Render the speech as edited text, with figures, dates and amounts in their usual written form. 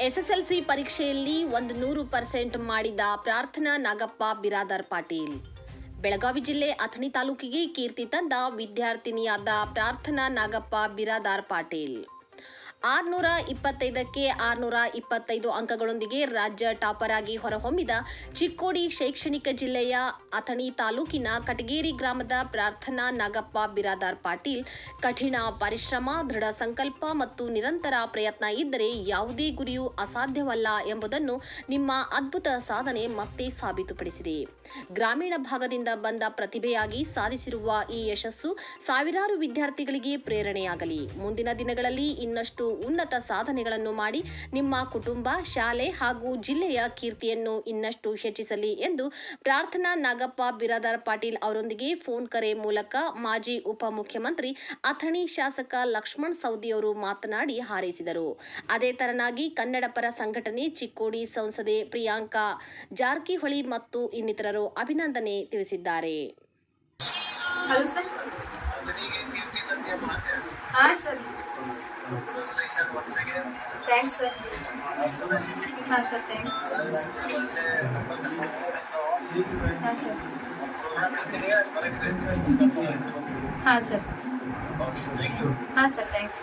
SSLC ಪರೀಕ್ಷೆಯಲ್ಲಿ 100% ಮಾಡಿದ ಪ್ರಾರ್ಥನಾ ನಾಗಪ್ಪ ಬಿರಾದಾರ್ ಪಾಟೀಲ್. ಬೆಳಗಾವಿ ಜಿಲ್ಲೆ ಅಥಣಿ ತಾಲೂಕಿಗೆ ಕೀರ್ತಿ ತಂದ ವಿದ್ಯಾರ್ಥಿನಿಯಾದ ಪ್ರಾರ್ಥನಾ ನಾಗಪ್ಪ ಬಿರಾದಾರ್ ಪಾಟೀಲ್ 625ಕ್ಕೆ 625 ಅಂಕಗಳೊಂದಿಗೆ ರಾಜ್ಯ ಟಾಪರ್ ಆಗಿ ಹೊರಹೊಮ್ಮಿದ ಚಿಕ್ಕೋಡಿ ಶೈಕ್ಷಣಿಕ ಜಿಲ್ಲೆಯ ಅಥಣಿ ತಾಲೂಕಿನ ಕಟಗೇರಿ ಗ್ರಾಮದ ಪ್ರಾರ್ಥನಾ ನಾಗಪ್ಪ ಬಿರಾದಾರ್ ಪಾಟೀಲ್ ಕಠಿಣ ಪರಿಶ್ರಮ, ದೃಢ ಸಂಕಲ್ಪ ಮತ್ತು ನಿರಂತರ ಪ್ರಯತ್ನ ಇದ್ದರೆ ಯಾವುದೇ ಗುರಿಯೂ ಅಸಾಧ್ಯವಲ್ಲ ಎಂಬುದನ್ನು ನಿಮ್ಮ ಅದ್ಭುತ ಸಾಧನೆ ಮತ್ತೆ ಸಾಬೀತುಪಡಿಸಿದೆ. ಗ್ರಾಮೀಣ ಭಾಗದಿಂದ ಬಂದ ಪ್ರತಿಭೆಯಾಗಿ ಸಾಧಿಸಿರುವ ಈ ಯಶಸ್ಸು ಸಾವಿರಾರು ವಿದ್ಯಾರ್ಥಿಗಳಿಗೆ ಪ್ರೇರಣೆಯಾಗಲಿ. ಮುಂದಿನ ದಿನಗಳಲ್ಲಿ ಇನ್ನಷ್ಟು ಉನ್ನತ ಸಾಧನೆಗಳನ್ನು ಮಾಡಿ ನಿಮ್ಮ ಕುಟುಂಬ, ಶಾಲೆ ಹಾಗೂ ಜಿಲ್ಲೆಯ ಕೀರ್ತಿಯನ್ನು ಇನ್ನಷ್ಟು ಹೆಚ್ಚಿಸಲಿ ಎಂದು ಪ್ರಾರ್ಥನಾ ನಾಗಪ್ಪ ಬಿರಾದಾರ್ ಪಾಟೀಲ್ ಅವರೊಂದಿಗೆ ಫೋನ್ ಕರೆ ಮೂಲಕ ಮಾಜಿ ಉಪಮುಖ್ಯಮಂತ್ರಿ ಅಥಣಿ ಶಾಸಕ ಲಕ್ಷ್ಮಣ ಸವದಿ ಅವರು ಮಾತನಾಡಿ ಹಾರೈಸಿದರು. ಅದೇ ತರನಾಗಿ ಕನ್ನಡ ಪರ ಸಂಘಟನೆ ಚಿಕ್ಕೋಡಿ ಸಂಸದೆ ಪ್ರಿಯಾಂಕಾ ಜಾರಕಿಹೊಳಿ ಮತ್ತು ಇನ್ನಿತರರು ಅಭಿನಂದನೆ ತಿಳಿಸಿದ್ದಾರೆ. Hello sir. ಹಾಂ ಸರ್. Thanks sir. ಹಾಂ ಸರ್, ಥ್ಯಾಂಕ್ಸ್. ಹಾಂ ಸರ್. ಹಾಂ ಸರ್. ಹಾಂ ಸರ್, ಥ್ಯಾಂಕ್ಸ್.